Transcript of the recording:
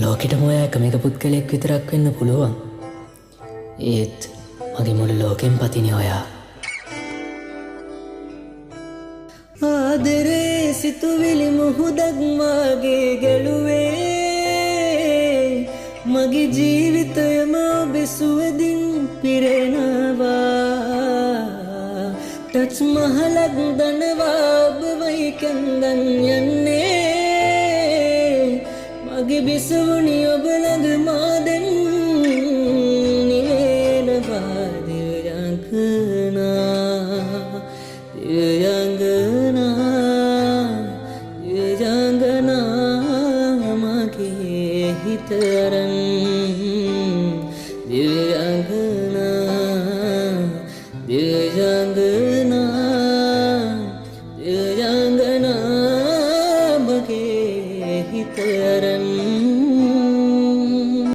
ලෝකෙටම ඔයා එකම එක පුද්ගලයෙක් විතරක් වෙන්න පුළුවන්. ඒත් මගේ මුළු ලෝකෙන් පතිනේ ඔයා. ආදරේ සිතුවිලි මුහුදක් මාගේ ගැලුවේ මගේ ජීවිතයම ඔබ සුවදින් පිරෙනවා ටච් මහලක් දනවා ඔබ වයි කැන්දන් යන්නේ මගේ බිසවුනි ඔබ ළඟ මා දැන් නිවෙනවා දිව්‍යංගනා මගේ හිතරන් දිව්‍යංගනා